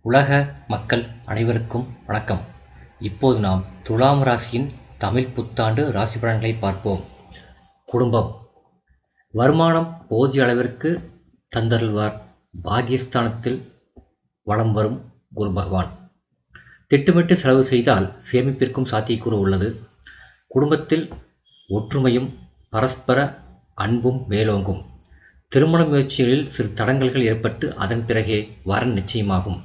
உலக மக்கள் அனைவருக்கும் வணக்கம். இப்போது நாம் துலாம் ராசியின் தமிழ் புத்தாண்டு ராசி பலன்களை பார்ப்போம். குடும்பம். வருமானம் போதிய அளவிற்கு தந்தருள்வார். பாகியஸ்தானத்தில் வலம் வரும் குரு பகவான். திட்டமிட்டு செலவு செய்தால் சேமிப்பிற்கும் சாத்தியக்கூறு உள்ளது. குடும்பத்தில் ஒற்றுமையும் பரஸ்பர அன்பும் மேலோங்கும். திருமண முயற்சிகளில் சிறு தடங்கல்கள் ஏற்பட்டு அதன் பிறகே வரன் நிச்சயமாகும்.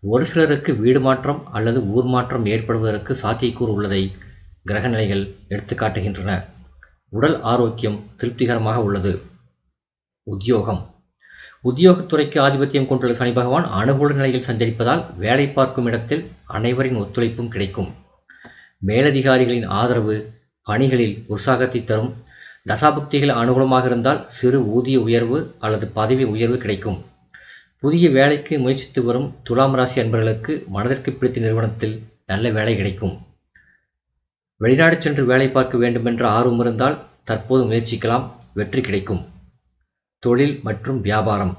ஒரு சிலருக்கு வீடு மாற்றம் அல்லது ஊர் மாற்றம் ஏற்படுவதற்கு சாத்தியக்கூறு உள்ளதை கிரக நிலைகள் எடுத்துக்காட்டுகின்றன. உடல் ஆரோக்கியம் திருப்திகரமாக உள்ளது. உத்தியோகம். உத்தியோகத்துறைக்கு ஆதிபத்தியம் கொண்டுள்ள சனி பகவான் அனுகூல நிலையில் சஞ்சரிப்பதால் வேலை பார்க்கும் இடத்தில் அனைவரின் ஒத்துழைப்பும் கிடைக்கும். மேலதிகாரிகளின் ஆதரவு பணிகளில் உற்சாகத்தை தரும். தசாபுக்திகள் அனுகூலமாக இருந்தால் சிறு ஊதிய உயர்வு அல்லது பதவி உயர்வு கிடைக்கும். புதிய வேலைக்கு முயற்சித்து வரும் துலாம் ராசி அன்பர்களுக்கு மனதிற்கு பிடித்த நிறுவனத்தில் நல்ல வேலை கிடைக்கும். வெளிநாடு சென்று வேலை பார்க்க வேண்டுமென்ற ஆர்வம் இருந்தால் தற்போது முயற்சிக்கலாம், வெற்றி கிடைக்கும். தொழில் மற்றும் வியாபாரம்.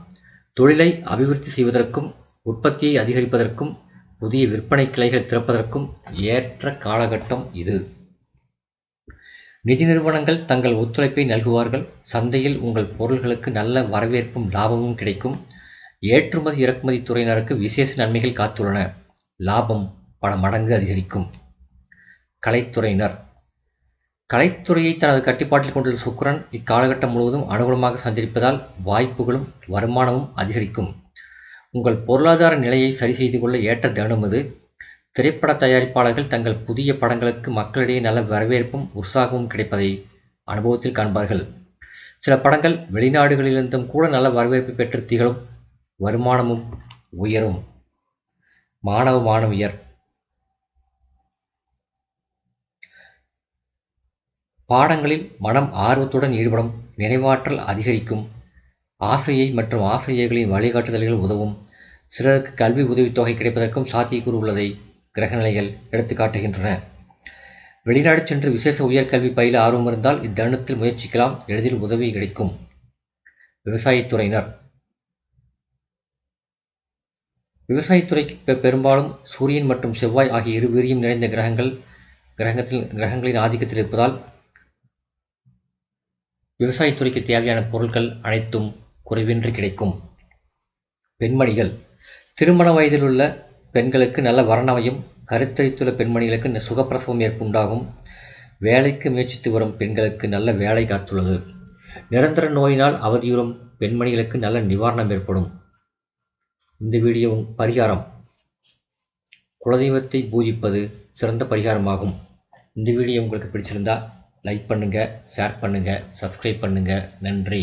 தொழிலை அபிவிருத்தி செய்வதற்கும் உற்பத்தியை அதிகரிப்பதற்கும் புதிய விற்பனை கிளைகள் திறப்பதற்கும் ஏற்ற காலகட்டம் இது. நிதி நிறுவனங்கள் தங்கள் ஒத்துழைப்பை நல்குவார்கள். சந்தையில் உங்கள் பொருள்களுக்கு நல்ல வரவேற்பும் லாபமும் கிடைக்கும். ஏற்றுமதி இறக்குமதி துறையினருக்கு விசேஷ நன்மைகள் காத்துள்ளன. லாபம் பல மடங்கு அதிகரிக்கும். கலைத்துறையினர். கலைத்துறையை தனது கட்டுப்பாட்டில் கொண்டுள்ள சுக்கிரன் இக்காலகட்டம் முழுவதும் அனுகூலமாக சஞ்சரிப்பதால் வாய்ப்புகளும் வருமானமும் அதிகரிக்கும். உங்கள் பொருளாதார நிலையை சரி செய்து கொள்ள ஏற்ற தருணம் இது. திரைப்பட தயாரிப்பாளர்கள் தங்கள் புதிய படங்களுக்கு மக்களிடையே நல்ல வரவேற்பும் உற்சாகமும் கிடைப்பதை அனுபவத்தில் காண்பார்கள். சில படங்கள் வெளிநாடுகளிலிருந்தும் கூட நல்ல வரவேற்பு பெற்று திகழும். வருமானமும் உயரும். மாணவ மாணவியர். பாடங்களில் மனம் ஆர்வத்துடன் ஈடுபடும். நினைவாற்றல் அதிகரிக்கும். ஆசிரியை மற்றும் ஆசிரியர்களின் வழிகாட்டுதல்கள் உதவும். சிலருக்கு கல்வி உதவித்தொகை கிடைப்பதற்கும் சாத்தியக்கூறு உள்ளதை கிரகநிலைகள் எடுத்துக்காட்டுகின்றன. வெளிநாடு சென்று விசேஷ உயர்கல்வி பயில ஆர்வம் இருந்தால் இத்தருணத்தில் முயற்சிக்கலாம், எளிதில் உதவி கிடைக்கும். விவசாயத்துறையினர். விவசாயத்துறைக்கு பெரும்பாலும் சூரியன் மற்றும் செவ்வாய் ஆகிய இரு வீரியம் நிறைந்த கிரகங்களின் ஆதிக்கத்தில் இருப்பதால் விவசாயத்துறைக்கு தேவையான பொருட்கள் அனைத்தும் குறைவின்றி கிடைக்கும். பெண்மணிகள். திருமண வயதில் உள்ள பெண்களுக்கு நல்ல வரனமையும், கருத்தரித்துள்ள பெண்மணிகளுக்கு சுகப்பிரசவம் ஏற்புண்டாகும். வேலைக்கு முயற்சித்து வரும் பெண்களுக்கு நல்ல வேலை காத்துள்ளது. நிரந்தர நோயினால் அவதியுறும் பெண்மணிகளுக்கு நல்ல நிவாரணம் ஏற்படும். இந்த வீடியோ பரிகாரம். குலதெய்வத்தை பூஜிப்பது சிறந்த பரிகாரமாகும். இந்த வீடியோ உங்களுக்கு பிடிச்சிருந்தா லைக் பண்ணுங்கள், ஷேர் பண்ணுங்கள், சப்ஸ்கிரைப் பண்ணுங்கள். நன்றி.